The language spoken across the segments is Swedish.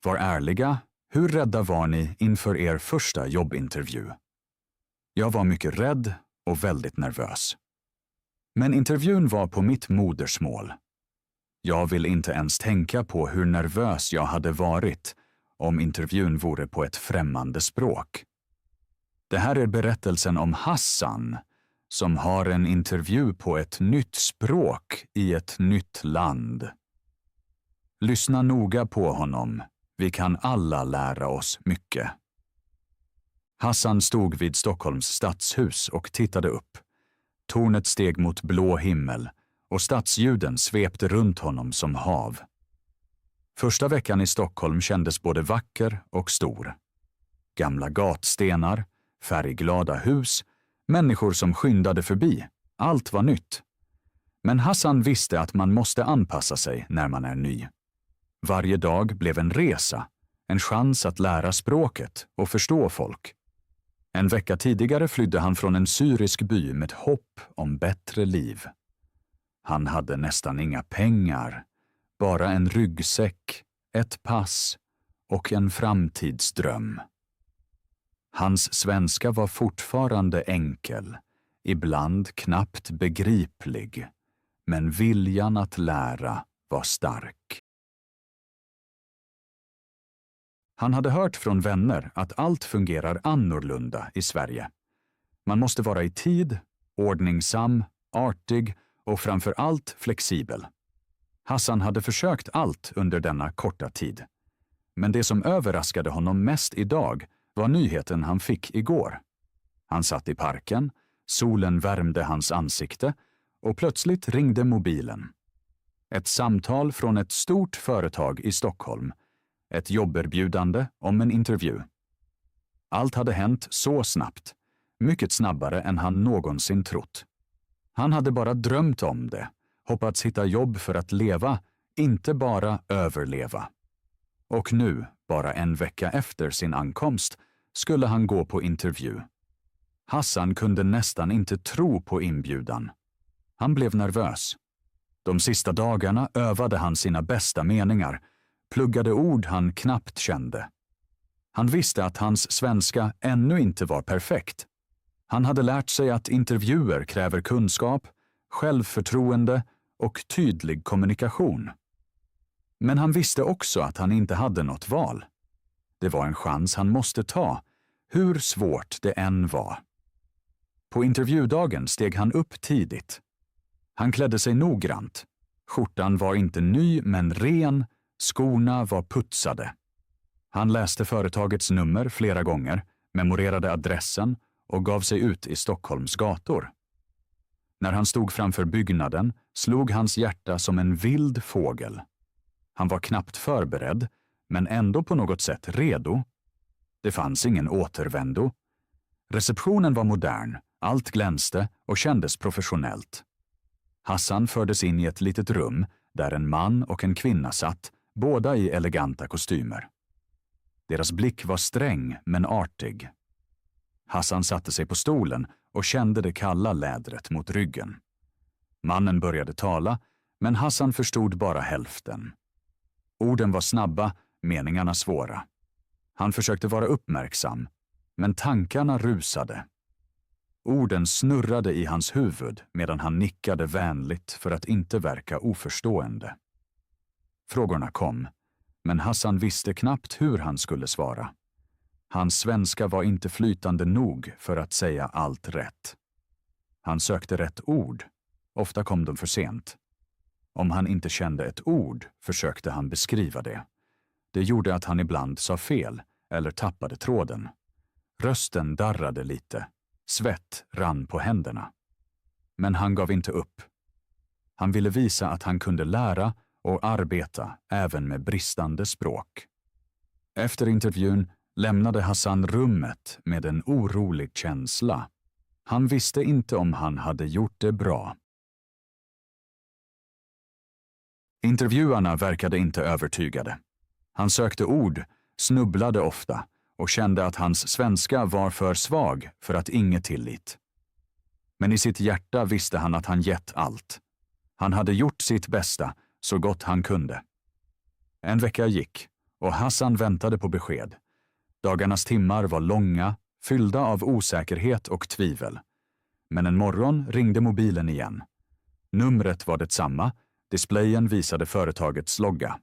Var ärliga, hur rädda var ni inför er första jobbintervju? Jag var mycket rädd och väldigt nervös. Men intervjun var på mitt modersmål. Jag vill inte ens tänka på hur nervös jag hade varit om intervjun vore på ett främmande språk. Det här är berättelsen om Hassan, som har en intervju på ett nytt språk i ett nytt land. Lyssna noga på honom. Vi kan alla lära oss mycket. Hassan stod vid Stockholms stadshus och tittade upp. Tornet steg mot blå himmel och stadsljuden svepte runt honom som hav. Första veckan i Stockholm kändes både vacker och stor. Gamla gatstenar, färgglada hus, människor som skyndade förbi. Allt var nytt. Men Hassan visste att man måste anpassa sig när man är ny. Varje dag blev en resa, en chans att lära språket och förstå folk. En vecka tidigare flydde han från en syrisk by med hopp om bättre liv. Han hade nästan inga pengar, bara en ryggsäck, ett pass och en framtidsdröm. Hans svenska var fortfarande enkel, ibland knappt begriplig, men viljan att lära var stark. Han hade hört från vänner att allt fungerar annorlunda i Sverige. Man måste vara i tid, ordningsam, artig och framför allt flexibel. Hassan hade försökt allt under denna korta tid. Men det som överraskade honom mest idag var nyheten han fick igår. Han satt i parken, solen värmde hans ansikte och plötsligt ringde mobilen. Ett samtal från ett stort företag i Stockholm. Ett jobberbjudande om en intervju. Allt hade hänt så snabbt, mycket snabbare än han någonsin trott. Han hade bara drömt om det, hoppats hitta jobb för att leva, inte bara överleva. Och nu, bara en vecka efter sin ankomst, skulle han gå på intervju. Hassan kunde nästan inte tro på inbjudan. Han blev nervös. De sista dagarna övade han sina bästa meningar, pluggade ord han knappt kände. Han visste att hans svenska ännu inte var perfekt. Han hade lärt sig att intervjuer kräver kunskap, självförtroende och tydlig kommunikation. Men han visste också att han inte hade något val. Det var en chans han måste ta, hur svårt det än var. På intervjudagen steg han upp tidigt. Han klädde sig noggrant. Skjortan var inte ny men ren, skorna var putsade. Han läste företagets nummer flera gånger, memorerade adressen och gav sig ut i Stockholms gator. När han stod framför byggnaden slog hans hjärta som en vild fågel. Han var knappt förberedd, men ändå på något sätt redo. Det fanns ingen återvändo. Receptionen var modern, allt glänste och kändes professionellt. Hassan fördes in i ett litet rum där en man och en kvinna satt, båda i eleganta kostymer. Deras blick var sträng men artig. Hassan satte sig på stolen och kände det kalla lädret mot ryggen. Mannen började tala, men Hassan förstod bara hälften. Orden var snabba, meningarna svåra. Han försökte vara uppmärksam, men tankarna rusade. Orden snurrade i hans huvud medan han nickade vänligt för att inte verka oförstående. Frågorna kom, men Hassan visste knappt hur han skulle svara. Hans svenska var inte flytande nog för att säga allt rätt. Han sökte rätt ord, ofta kom de för sent. Om han inte kände ett ord försökte han beskriva det. Det gjorde att han ibland sa fel eller tappade tråden. Rösten darrade lite, svett rann på händerna. Men han gav inte upp. Han ville visa att han kunde lära och arbeta även med bristande språk. Efter intervjun lämnade Hassan rummet med en orolig känsla. Han visste inte om han hade gjort det bra. Intervjuarna verkade inte övertygade. Han sökte ord, snubblade ofta och kände att hans svenska var för svag för att inget tillit. Men i sitt hjärta visste han att han gett allt. Han hade gjort sitt bästa så gott han kunde. En vecka gick och Hassan väntade på besked. Dagarnas timmar var långa, fyllda av osäkerhet och tvivel. Men en morgon ringde mobilen igen. Numret var detsamma, displayen visade företagets logga.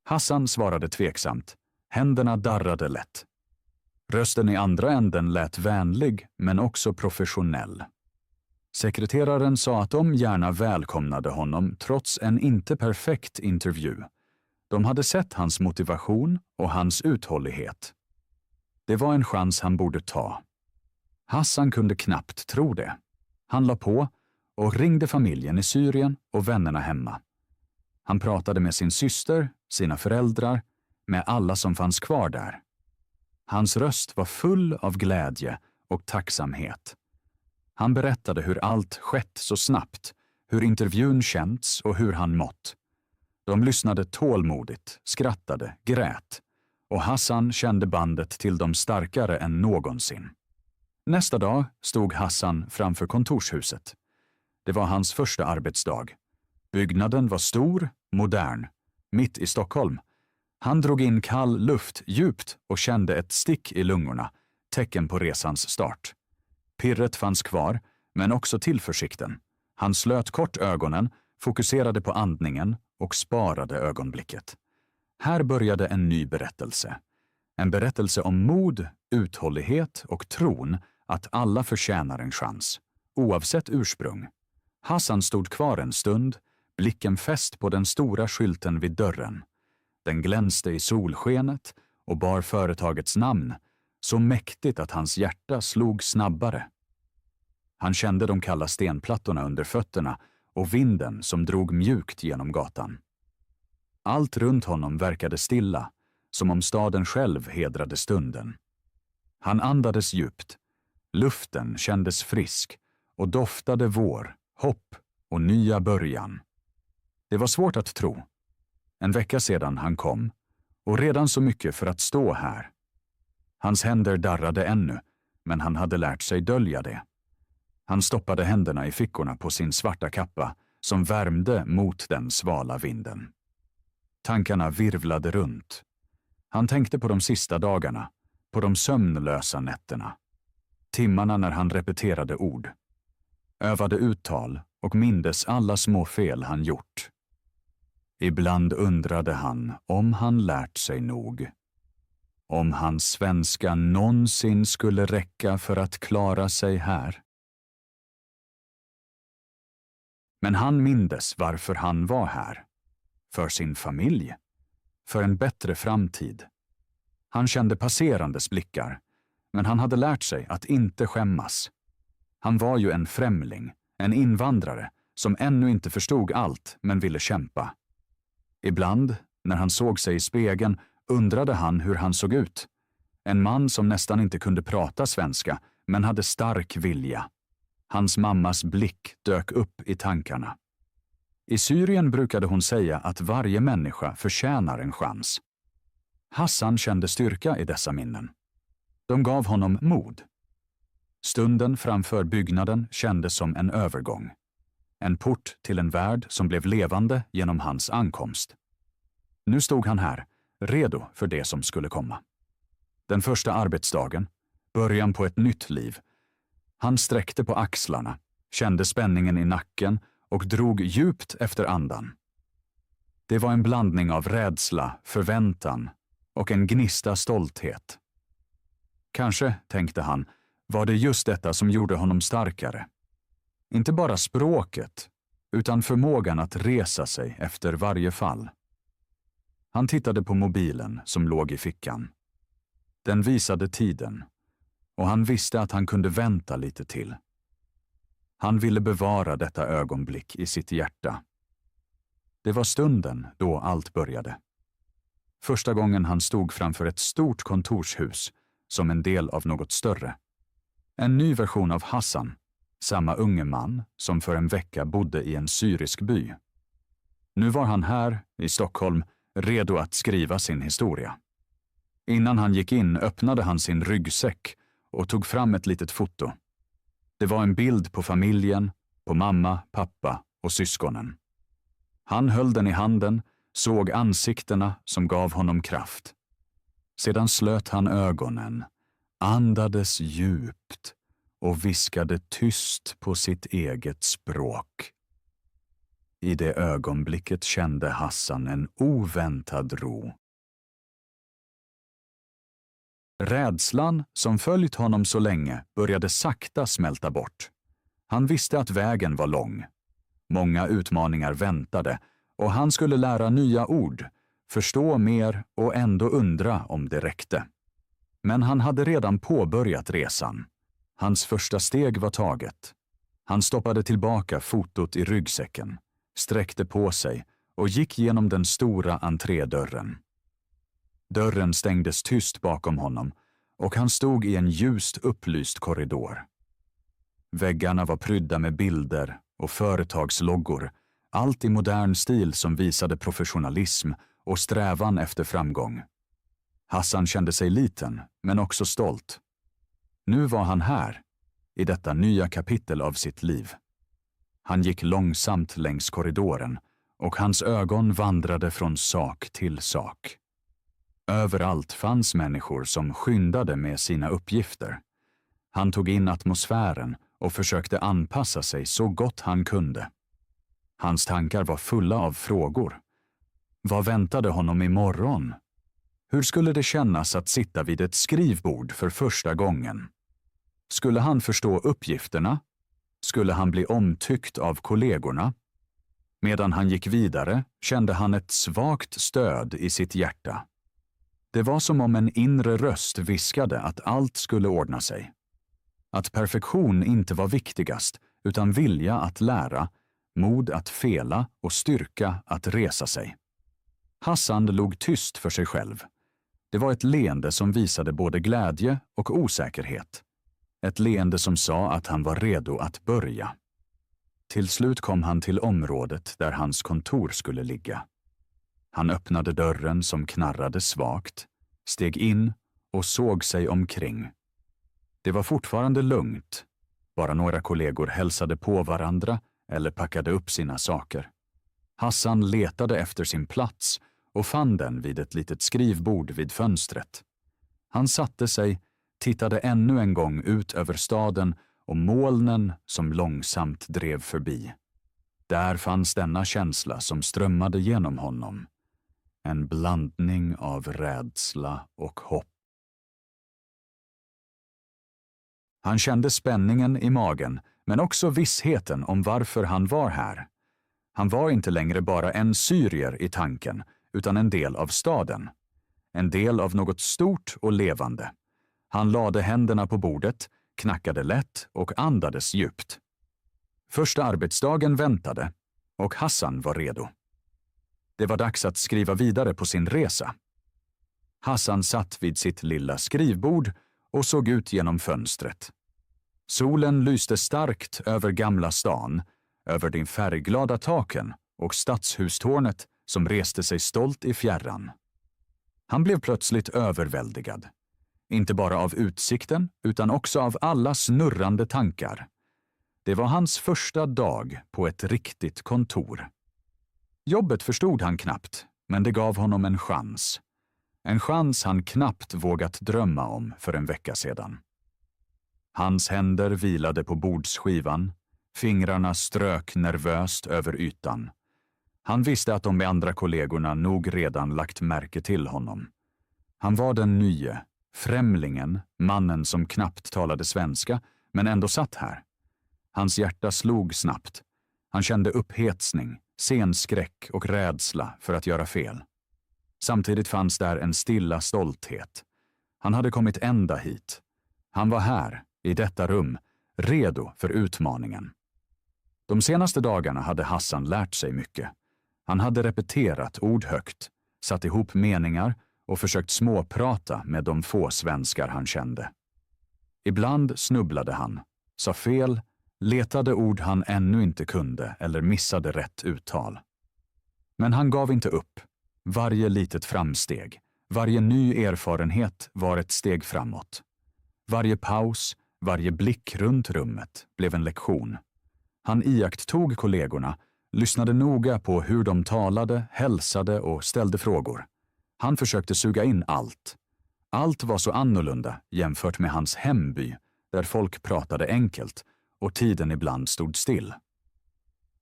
Hassan svarade tveksamt. Händerna darrade lätt. Rösten i andra änden lät vänlig men också professionell. Sekreteraren sa att de gärna välkomnade honom trots en inte perfekt intervju. De hade sett hans motivation och hans uthållighet. Det var en chans han borde ta. Hassan kunde knappt tro det. Han la på och ringde familjen i Syrien och vännerna hemma. Han pratade med sin syster, sina föräldrar, med alla som fanns kvar där. Hans röst var full av glädje och tacksamhet. Han berättade hur allt skett så snabbt, hur intervjun känts och hur han mått. De lyssnade tålmodigt, skrattade, grät och Hassan kände bandet till dem starkare än någonsin. Nästa dag stod Hassan framför kontorshuset. Det var hans första arbetsdag. Byggnaden var stor, modern, mitt i Stockholm. Han drog in kall luft djupt och kände ett stick i lungorna, tecken på resans start. Pirret fanns kvar, men också tillförsikten. Han slöt kort ögonen, fokuserade på andningen och sparade ögonblicket. Här började en ny berättelse. En berättelse om mod, uthållighet och tron att alla förtjänar en chans, oavsett ursprung. Hassan stod kvar en stund, blicken fäst på den stora skylten vid dörren. Den glänste i solskenet och bar företagets namn, så mäktigt att hans hjärta slog snabbare. Han kände de kalla stenplattorna under fötterna och vinden som drog mjukt genom gatan. Allt runt honom verkade stilla, som om staden själv hedrade stunden. Han andades djupt. Luften kändes frisk och doftade vår, hopp och nya början. Det var svårt att tro. En vecka sedan han kom, och redan så mycket för att stå här. Hans händer darrade ännu, men han hade lärt sig dölja det. Han stoppade händerna i fickorna på sin svarta kappa som värmde mot den svala vinden. Tankarna virvlade runt. Han tänkte på de sista dagarna, på de sömnlösa nätterna. Timmarna när han repeterade ord. Övade uttal och mindes alla små fel han gjort. Ibland undrade han om han lärt sig nog. Om hans svenska någonsin skulle räcka för att klara sig här. Men han mindes varför han var här. För sin familj. För en bättre framtid. Han kände passerandes blickar, men han hade lärt sig att inte skämmas. Han var ju en främling, en invandrare, som ännu inte förstod allt men ville kämpa. Ibland, när han såg sig i spegeln, undrade han hur han såg ut. En man som nästan inte kunde prata svenska, men hade stark vilja. Hans mammas blick dök upp i tankarna. I Syrien brukade hon säga att varje människa förtjänar en chans. Hassan kände styrka i dessa minnen. De gav honom mod. Stunden framför byggnaden kändes som en övergång. En port till en värld som blev levande genom hans ankomst. Nu stod han här, redo för det som skulle komma. Den första arbetsdagen, början på ett nytt liv. Han sträckte på axlarna, kände spänningen i nacken och drog djupt efter andan. Det var en blandning av rädsla, förväntan och en gnista stolthet. Kanske, tänkte han, var det just detta som gjorde honom starkare. Inte bara språket, utan förmågan att resa sig efter varje fall. Han tittade på mobilen som låg i fickan. Den visade tiden, och han visste att han kunde vänta lite till. Han ville bevara detta ögonblick i sitt hjärta. Det var stunden då allt började. Första gången han stod framför ett stort kontorshus som en del av något större. En ny version av Hassan, samma unge man som för en vecka bodde i en syrisk by. Nu var han här, i Stockholm, redo att skriva sin historia. Innan han gick in öppnade han sin ryggsäck och tog fram ett litet foto. Det var en bild på familjen, på mamma, pappa och syskonen. Han höll den i handen, såg ansiktena som gav honom kraft. Sedan slöt han ögonen, andades djupt och viskade tyst på sitt eget språk. I det ögonblicket kände Hassan en oväntad ro. Rädslan som följt honom så länge började sakta smälta bort. Han visste att vägen var lång. Många utmaningar väntade och han skulle lära nya ord, förstå mer och ändå undra om det räckte. Men han hade redan påbörjat resan. Hans första steg var taget. Han stoppade tillbaka fotot i ryggsäcken, sträckte på sig och gick genom den stora entrédörren. Dörren stängdes tyst bakom honom och han stod i en ljust upplyst korridor. Väggarna var prydda med bilder och företagsloggor, allt i modern stil som visade professionalism och strävan efter framgång. Hassan kände sig liten, men också stolt. Nu var han här, i detta nya kapitel av sitt liv. Han gick långsamt längs korridoren och hans ögon vandrade från sak till sak. Överallt fanns människor som skyndade med sina uppgifter. Han tog in atmosfären och försökte anpassa sig så gott han kunde. Hans tankar var fulla av frågor. Vad väntade honom imorgon? Hur skulle det kännas att sitta vid ett skrivbord för första gången? Skulle han förstå uppgifterna? Skulle han bli omtyckt av kollegorna? Medan han gick vidare kände han ett svagt stöd i sitt hjärta. Det var som om en inre röst viskade att allt skulle ordna sig. Att perfektion inte var viktigast, utan vilja att lära, mod att fela och styrka att resa sig. Hassan log tyst för sig själv. Det var ett leende som visade både glädje och osäkerhet. Ett leende som sa att han var redo att börja. Till slut kom han till området där hans kontor skulle ligga. Han öppnade dörren som knarrade svagt, steg in och såg sig omkring. Det var fortfarande lugnt. Bara några kollegor hälsade på varandra eller packade upp sina saker. Hassan letade efter sin plats och fann den vid ett litet skrivbord vid fönstret. Han satte sig, tittade ännu en gång ut över staden och molnen som långsamt drev förbi. Där fanns denna känsla som strömmade genom honom. En blandning av rädsla och hopp. Han kände spänningen i magen, men också vissheten om varför han var här. Han var inte längre bara en syrier i tanken, utan en del av staden. En del av något stort och levande. Han lade händerna på bordet, knackade lätt och andades djupt. Första arbetsdagen väntade och Hassan var redo. Det var dags att skriva vidare på sin resa. Hassan satt vid sitt lilla skrivbord och såg ut genom fönstret. Solen lyste starkt över Gamla stan, över de färgglada taken och stadshustornet som reste sig stolt i fjärran. Han blev plötsligt överväldigad. Inte bara av utsikten, utan också av alla snurrande tankar. Det var hans första dag på ett riktigt kontor. Jobbet förstod han knappt, men det gav honom en chans. En chans han knappt vågat drömma om för en vecka sedan. Hans händer vilade på bordsskivan, fingrarna strök nervöst över ytan. Han visste att de andra kollegorna nog redan lagt märke till honom. Han var den nye, främlingen, mannen som knappt talade svenska, men ändå satt här. Hans hjärta slog snabbt. Han kände upphetsning, scenskräck och rädsla för att göra fel. Samtidigt fanns där en stilla stolthet. Han hade kommit ända hit. Han var här, i detta rum, redo för utmaningen. De senaste dagarna hade Hassan lärt sig mycket. Han hade repeterat ord högt, satt ihop meningar och försökt småprata med de få svenskar han kände. Ibland snubblade han, sa fel, letade ord han ännu inte kunde eller missade rätt uttal. Men han gav inte upp. Varje litet framsteg, varje ny erfarenhet var ett steg framåt. Varje paus, varje blick runt rummet blev en lektion. Han iakttog kollegorna, lyssnade noga på hur de talade, hälsade och ställde frågor. Han försökte suga in allt. Allt var så annorlunda jämfört med hans hemby, där folk pratade enkelt och tiden ibland stod still.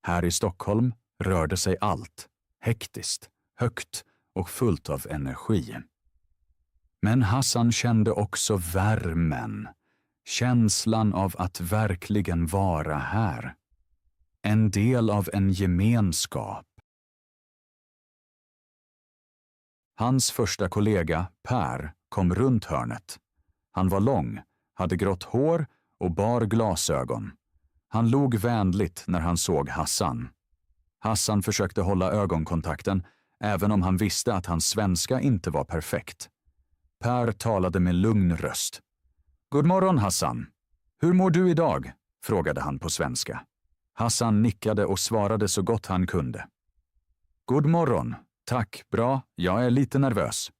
Här i Stockholm rörde sig allt, hektiskt, högt och fullt av energi. Men Hassan kände också värmen, känslan av att verkligen vara här. En del av en gemenskap. Hans första kollega, Per, kom runt hörnet. Han var lång, hade grått hår och bar glasögon. Han log vänligt när han såg Hassan. Hassan försökte hålla ögonkontakten, även om han visste att hans svenska inte var perfekt. Per talade med lugn röst. God morgon, Hassan. Hur mår du idag? Frågade han på svenska. Hassan nickade och svarade så gott han kunde. God morgon. Tack, bra. Jag är lite nervös.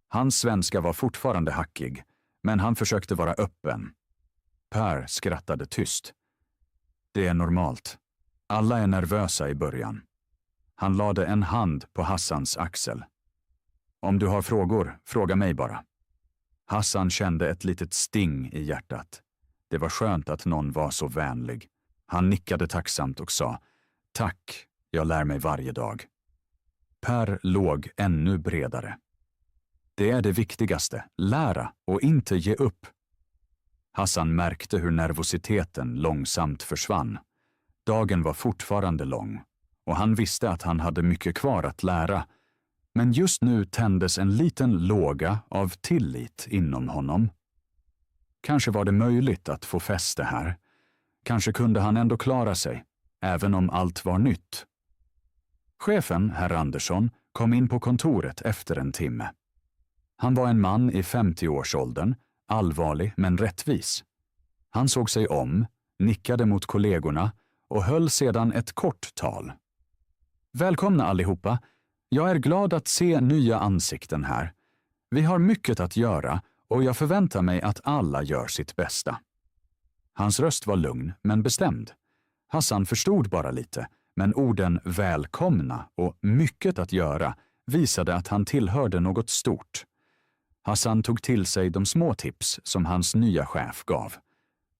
Hans svenska var fortfarande hackig, men han försökte vara öppen. Per skrattade tyst. Det är normalt. Alla är nervösa i början. Han lade en hand på Hassans axel. Om du har frågor, fråga mig bara. Hassan kände ett litet sting i hjärtat. Det var skönt att någon var så vänlig. Han nickade tacksamt och sa, tack, jag lär mig varje dag. Per låg ännu bredare. Det är det viktigaste, lära och inte ge upp. Hassan märkte hur nervositeten långsamt försvann. Dagen var fortfarande lång och han visste att han hade mycket kvar att lära. Men just nu tändes en liten låga av tillit inom honom. Kanske var det möjligt att få fäste här. Kanske kunde han ändå klara sig, även om allt var nytt. Chefen, herr Andersson, kom in på kontoret efter en timme. Han var en man i 50-årsåldern, allvarlig men rättvis. Han såg sig om, nickade mot kollegorna och höll sedan ett kort tal. Välkomna allihopa. Jag är glad att se nya ansikten här. Vi har mycket att göra och jag förväntar mig att alla gör sitt bästa. Hans röst var lugn men bestämd. Hassan förstod bara lite, men orden välkomna och mycket att göra visade att han tillhörde något stort. Hassan tog till sig de små tips som hans nya chef gav.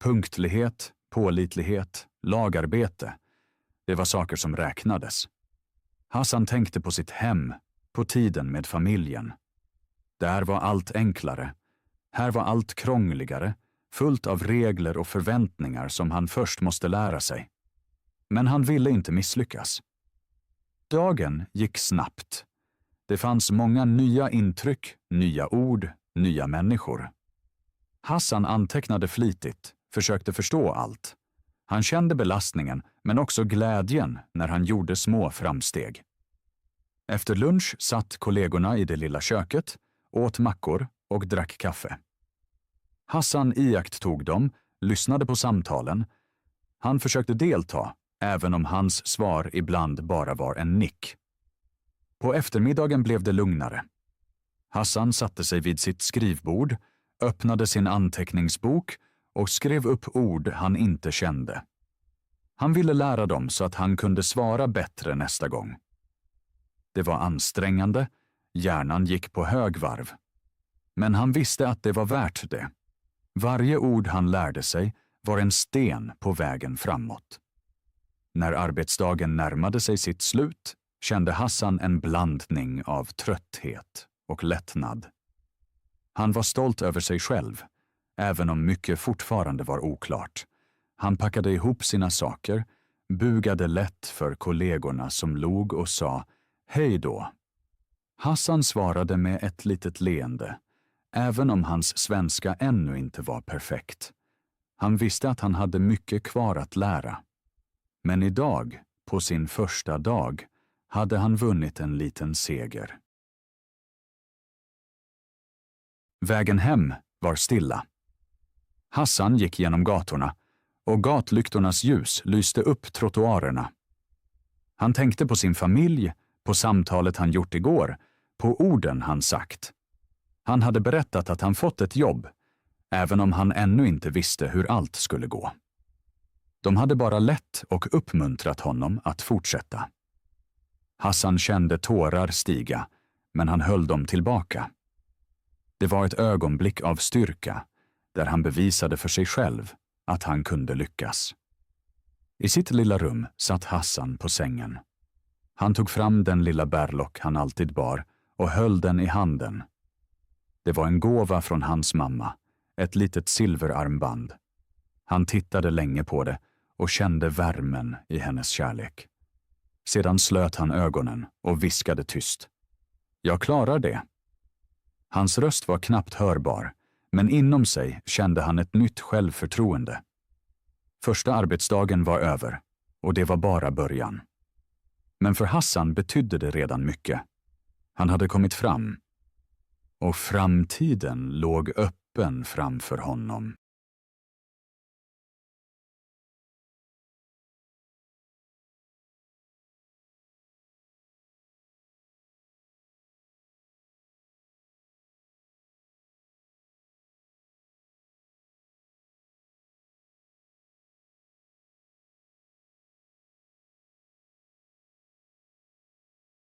Punktlighet, pålitlighet, lagarbete. Det var saker som räknades. Hassan tänkte på sitt hem, på tiden med familjen. Där var allt enklare. Här var allt krångligare, fullt av regler och förväntningar som han först måste lära sig. Men han ville inte misslyckas. Dagen gick snabbt. Det fanns många nya intryck, nya ord, nya människor. Hassan antecknade flitigt, försökte förstå allt. Han kände belastningen, men också glädjen när han gjorde små framsteg. Efter lunch satt kollegorna i det lilla köket, åt mackor och drack kaffe. Hassan iakttog dem, lyssnade på samtalen. Han försökte delta, även om hans svar ibland bara var en nick. På eftermiddagen blev det lugnare. Hassan satte sig vid sitt skrivbord, öppnade sin anteckningsbok och skrev upp ord han inte kände. Han ville lära dem så att han kunde svara bättre nästa gång. Det var ansträngande, hjärnan gick på högvarv. Men han visste att det var värt det. Varje ord han lärde sig var en sten på vägen framåt. När arbetsdagen närmade sig sitt slut kände Hassan en blandning av trötthet och lättnad. Han var stolt över sig själv, även om mycket fortfarande var oklart. Han packade ihop sina saker, bugade lätt för kollegorna som log och sa hej då. Hassan svarade med ett litet leende, även om hans svenska ännu inte var perfekt. Han visste att han hade mycket kvar att lära. Men idag, på sin första dag, hade han vunnit en liten seger. Vägen hem var stilla. Hassan gick genom gatorna och gatlyktornas ljus lyste upp trottoarerna. Han tänkte på sin familj, på samtalet han gjort igår, på orden han sagt. Han hade berättat att han fått ett jobb, även om han ännu inte visste hur allt skulle gå. De hade bara lett och uppmuntrat honom att fortsätta. Hassan kände tårar stiga, men han höll dem tillbaka. Det var ett ögonblick av styrka, där han bevisade för sig själv att han kunde lyckas. I sitt lilla rum satt Hassan på sängen. Han tog fram den lilla bärlock han alltid bar och höll den i handen. Det var en gåva från hans mamma, ett litet silverarmband. Han tittade länge på det och kände värmen i hennes kärlek. Sedan slöt han ögonen och viskade tyst. Jag klarar det. Hans röst var knappt hörbar, men inom sig kände han ett nytt självförtroende. Första arbetsdagen var över och det var bara början. Men för Hassan betydde det redan mycket. Han hade kommit fram och framtiden låg öppen framför honom.